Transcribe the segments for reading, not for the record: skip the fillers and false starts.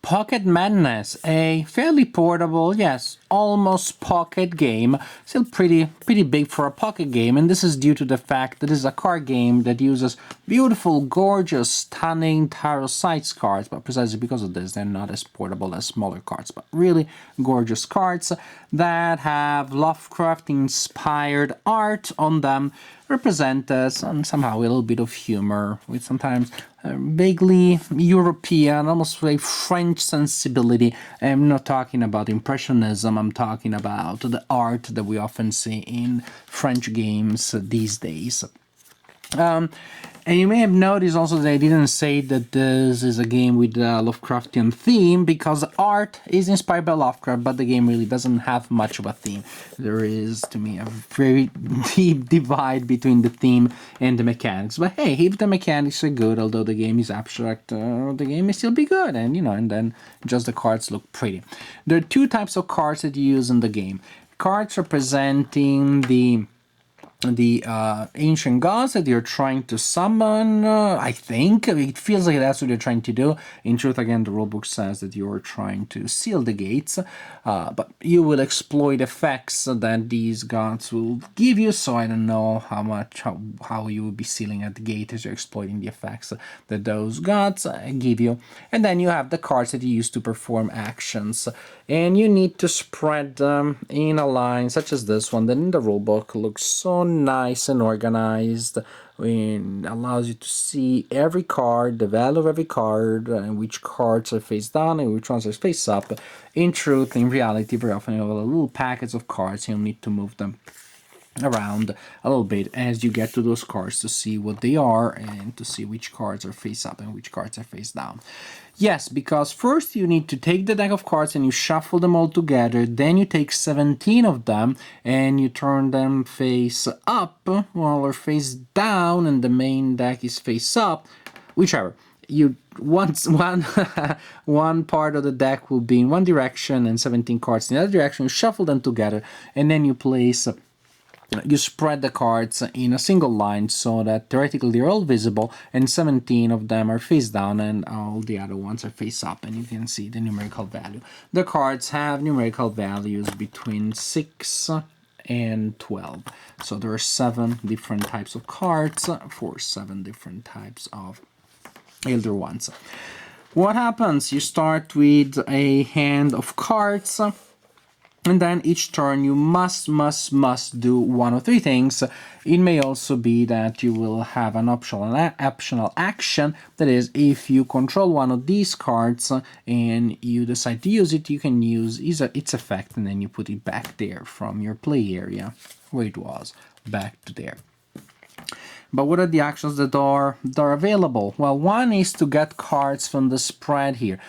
Pocket Madness, a fairly portable, yes, almost pocket game, still pretty big for a pocket game, and this is due to the fact that this is a card game that uses beautiful, gorgeous, stunning tarot size cards, but precisely because of this, they're not as portable as smaller cards, but really gorgeous cards that have Lovecraft-inspired art on them, represent as somehow a little bit of humor, with sometimes vaguely European, almost like French sensibility. I'm not talking about Impressionism, I'm talking about the art that we often see in French games these days. And you may have noticed also that I didn't say that this is a game with a Lovecraftian theme, because the art is inspired by Lovecraft, but the game really doesn't have much of a theme. There is, to me, a very deep divide between the theme and the mechanics. But hey, if the mechanics are good, although the game is abstract, the game may still be good, and and then just the cards look pretty. There are two types of cards that you use in the game. Cards representing the ancient gods that you're trying to summon. I think it feels like that's what you're trying to do. In truth, again, the rulebook says that you're trying to seal the gates, but you will exploit effects that these gods will give you. So I don't know how you will be sealing at the gate as you're exploiting the effects that those gods give you. And then you have the cards that you use to perform actions, and you need to spread them in a line such as this one that in the rulebook looks so nice and organized. It allows you to see every card, the value of every card, and which cards are face down and which ones are face up. In truth, in reality, very often you have a little packets of cards, you'll need to move them around a little bit as you get to those cards to see what they are and to see which cards are face up and which cards are face down. Yes, because first you need to take the deck of cards and you shuffle them all together, then you take 17 of them and you turn them face up, or face down, and the main deck is face up, whichever. One part of the deck will be in one direction and 17 cards in the other direction. You shuffle them together and then you spread the cards in a single line so that theoretically they're all visible, and 17 of them are face down and all the other ones are face up, and you can see the numerical value. The cards have numerical values between 6 and 12. So there are 7 different types of cards for 7 different types of Elder Ones. What happens? You start with a hand of cards, and then each turn you must do one of 3 things. It may also be that you will have an optional action. That is, if you control one of these cards and you decide to use it, you can use its effect and then you put it back there from your play area where it was, back to there. But what are the actions that are available? Well, one is to get cards from the spread here.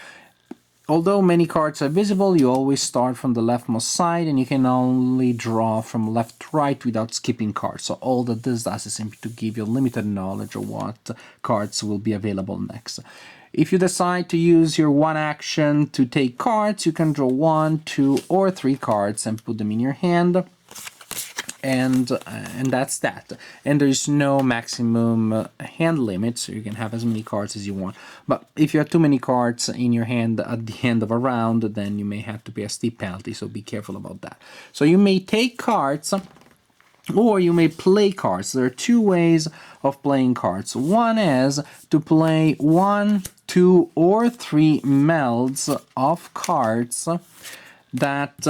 Although many cards are visible, you always start from the leftmost side and you can only draw from left to right without skipping cards. So all that this does is simply to give you limited knowledge of what cards will be available next. If you decide to use your one action to take cards, you can draw 1, 2, or 3 cards and put them in your hand. And that's that. And there is no maximum hand limit, so you can have as many cards as you want. But if you have too many cards in your hand at the end of a round, then you may have to pay a steep penalty, so be careful about that. So you may take cards, or you may play cards. There are 2 ways of playing cards. One is to play 1, 2, or 3 melds of cards that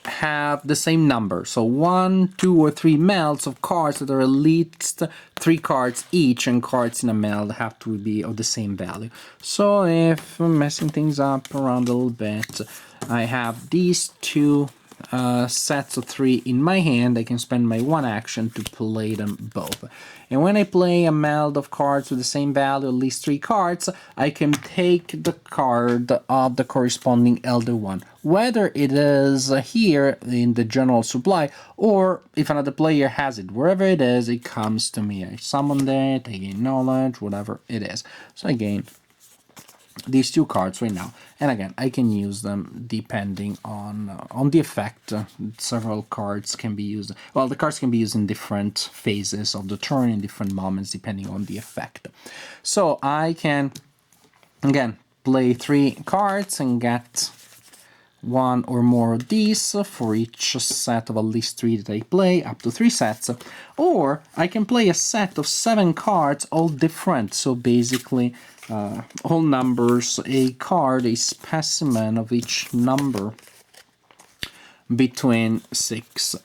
have the same number. So 1, 2, or 3 melds of cards that are at least 3 cards each, and cards in a meld have to be of the same value. So if I'm messing things up around a little bit, I have these 2 sets of 3 in my hand. I can spend my one action to play them both. And when I play a meld of cards with the same value, at least 3 cards, I can take the card of the corresponding Elder One, whether it is here in the general supply, or if another player has it. Wherever it is, it comes to me. I summon it, I gain knowledge, whatever it is. So I gain these 2 cards right now, and again I can use them depending on the effect. Several cards can be used, well, the cards can be used in different phases of the turn, in different moments, depending on the effect. So I can again play 3 cards and get 1 or more of these for each set of at least 3 that I play, up to 3 sets. Or I can play a set of 7 cards, all different. So basically, all numbers, a card, a specimen of each number between 6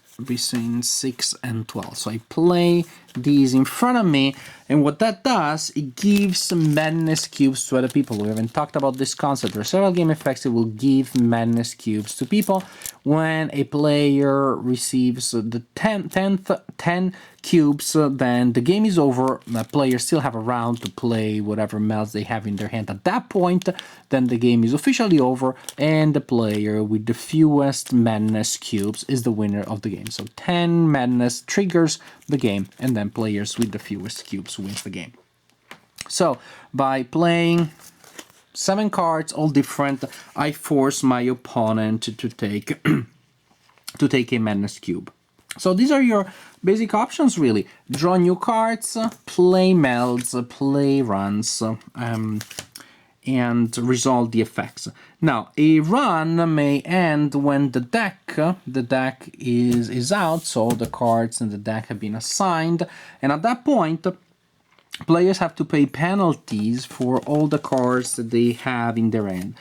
and 12. So I play these in front of me, and what that does, it gives madness cubes to other people. We haven't talked about this concept. There are several game effects that will give madness cubes to people. When a player receives the 10 cubes, then the game is over. The players still have a round to play whatever melts they have in their hand at that point. Then the game is officially over, and the player with the fewest madness cubes is the winner of the game. So 10 madness triggers the game, and then players with the fewest cubes wins the game. So by playing 7 cards, all different, I force my opponent to take to take a madness cube. So these are your basic options, really. Draw new cards, play melds, play runs, and resolve the effects. Now, a run may end when the deck is out, so the cards in the deck have been assigned, and at that point, players have to pay penalties for all the cards that they have in their hand.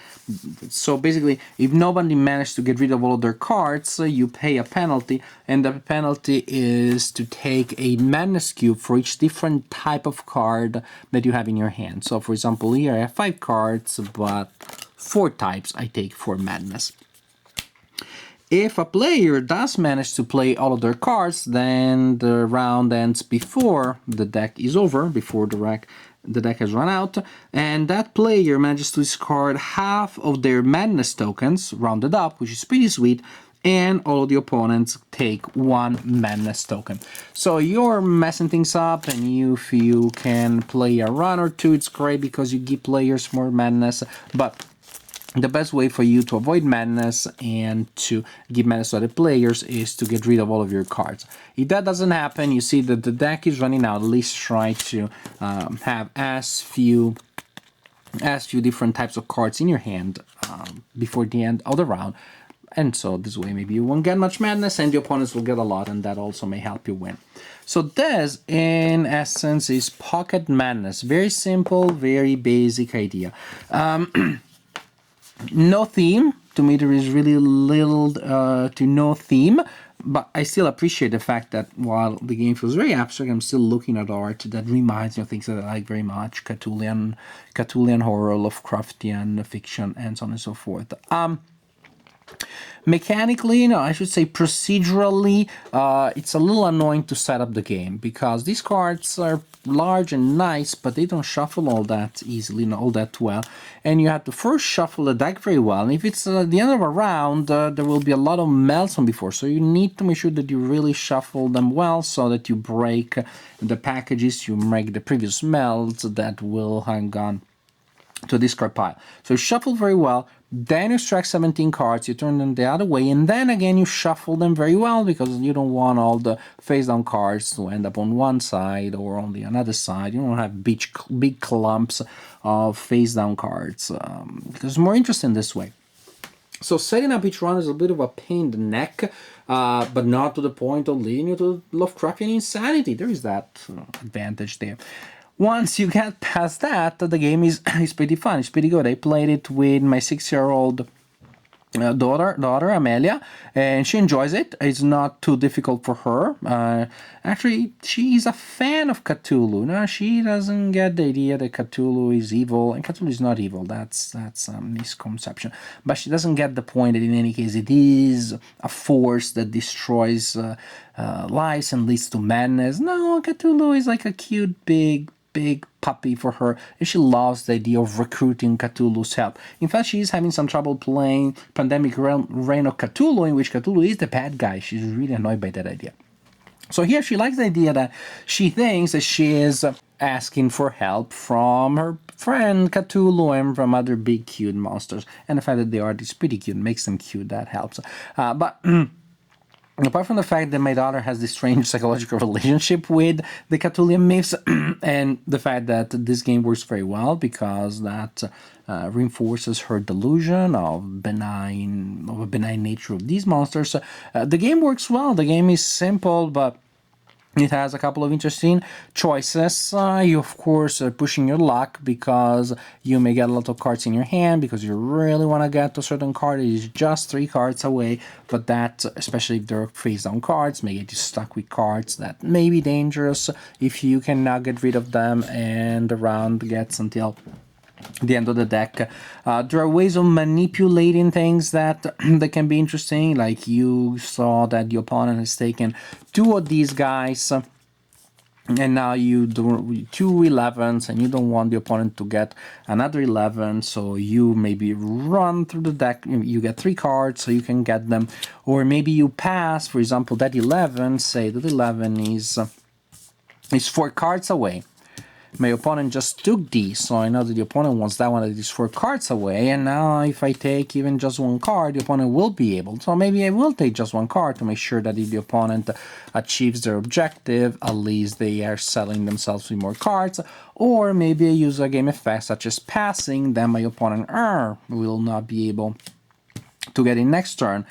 So basically, if nobody managed to get rid of all of their cards, you pay a penalty, and the penalty is to take a madness cube for each different type of card that you have in your hand. So for example, here I have 5 cards, but 4 types I take for madness. If a player does manage to play all of their cards, then the round ends before the deck is over, before the deck has run out, and that player manages to discard half of their madness tokens, rounded up, which is pretty sweet, and all of the opponents take 1 madness token. So you're messing things up, and if you can play a run or 2, it's great because you give players more madness, but the best way for you to avoid madness and to give madness to other players is to get rid of all of your cards. If that doesn't happen, you see that the deck is running out, at least try to have as few different types of cards in your hand before the end of the round. And so this way maybe you won't get much madness and the opponents will get a lot, and that also may help you win. So this, in essence, is Pocket Madness. Very simple, very basic idea. No theme. To me, there is really little to no theme, but I still appreciate the fact that while the game feels very abstract, I'm still looking at art that reminds me of things that I like very much: Cthulhian horror, Lovecraftian fiction, and so on and so forth. Mechanically, no, I should say procedurally, it's a little annoying to set up the game because these cards are large and nice, but they don't shuffle all that easily, not all that well. And you have to first shuffle the deck very well. And if it's at the end of a round, there will be a lot of melts on before. So you need to make sure that you really shuffle them well so that you break the packages, you make the previous melts that will hang on to a discard pile. So you shuffle very well, then you extract 17 cards, you turn them the other way, and then again you shuffle them very well because you don't want all the face-down cards to end up on one side or on the another side. You don't have big clumps of face-down cards because it's more interesting this way. So setting up each run is a bit of a pain in the neck, but not to the point of leading you to Lovecraftian insanity. There is that advantage there. Once you get past that, the game is pretty fun. It's pretty good. I played it with my 6-year-old daughter Amelia, and she enjoys it. It's not too difficult for her. Actually, she's a fan of Cthulhu. No, she doesn't get the idea that Cthulhu is evil, and Cthulhu is not evil. That's a misconception. But she doesn't get the point that in any case it is a force that destroys lives and leads to madness. No, Cthulhu is like a cute big puppy for her, and she loves the idea of recruiting Cthulhu's help. In fact, she's having some trouble playing Pandemic Reign of Cthulhu, in which Cthulhu is the bad guy. She's really annoyed by that idea. So here she likes the idea that she thinks that she is asking for help from her friend Cthulhu and from other big cute monsters. And the fact that they are this pretty cute makes them cute, that helps. But apart from the fact that my daughter has this strange psychological relationship with the Cthulhu myths, and the fact that this game works very well because that reinforces her delusion of a benign nature of these monsters. The game works well. The game is simple, but it has a couple of interesting choices. You, of course, are pushing your luck because you may get a lot of cards in your hand because you really want to get to a certain card. It is just 3 cards away, but that, especially if they're face-down cards, may get you stuck with cards that may be dangerous if you cannot get rid of them and the round gets until the end of the deck. There are ways of manipulating things that that can be interesting, like you saw that the opponent has taken 2 of these guys, and now you do 2 11s, and you don't want the opponent to get another 11, so you maybe run through the deck. You get 3 cards so you can get them, or maybe you pass, for example, that 11, say that 11 is 4 cards away. My opponent just took these, so I know that the opponent wants that one that is 4 cards away, and now if I take even just 1 card, the opponent will be able. So maybe I will take just 1 card to make sure that if the opponent achieves their objective, at least they are selling themselves with more cards. Or maybe I use a game effect such as passing, then my opponent will not be able to get in next turn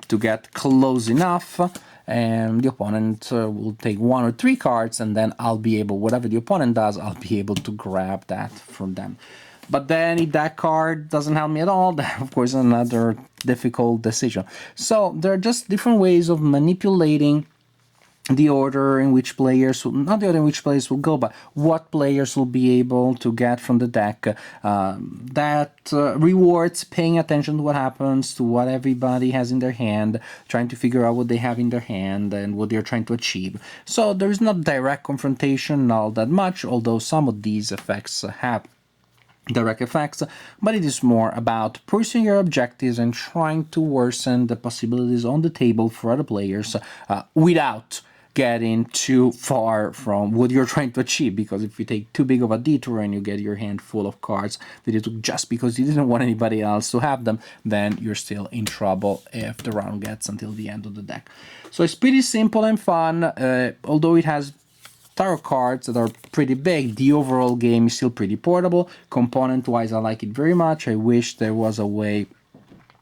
to get close enough, and the opponent will take 1 or 3 cards, and then I'll be able, whatever the opponent does, I'll be able to grab that from them. But then if that card doesn't help me at all, then of course another difficult decision. So there are just different ways of manipulating the order in which players, not the order in which players will go, but what players will be able to get from the deck. That rewards paying attention to what happens, to what everybody has in their hand, trying to figure out what they have in their hand and what they're trying to achieve. So there is not direct confrontation, all that much, although some of these effects have direct effects, but it is more about pursuing your objectives and trying to worsen the possibilities on the table for other players without getting too far from what you're trying to achieve. Because if you take too big of a detour and you get your hand full of cards that you took just because you didn't want anybody else to have them, then you're still in trouble if the round gets until the end of the deck. So it's pretty simple and fun, although it has tarot cards that are pretty big. The overall game is still pretty portable. Component-wise, I like it very much. I wish there was a way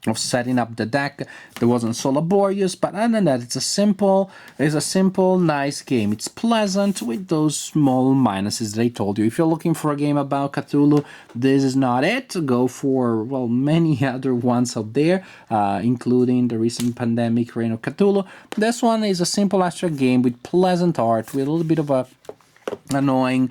of setting up the deck that wasn't so laborious, but other than that, it's a simple, nice game. It's pleasant with those small minuses that I told you. If you're looking for a game about Cthulhu, this is not it. Go for, well, many other ones out there, including the recent pandemic Reign of Cthulhu. This one is a simple abstract game with pleasant art, with a little bit of a annoying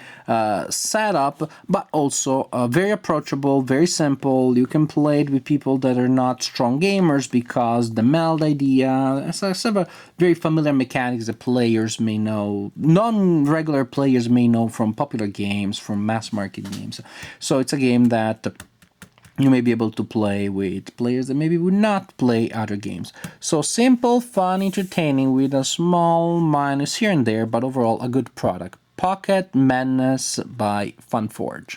setup, but also very approachable, very simple. You can play it with people that are not strong gamers because the meld idea has several very familiar mechanics that players may know, non-regular players may know from popular games, from mass market games. So it's a game that you may be able to play with players that maybe would not play other games. So simple, fun, entertaining with a small minus here and there, but overall a good product. Pocket Madness by Funforge.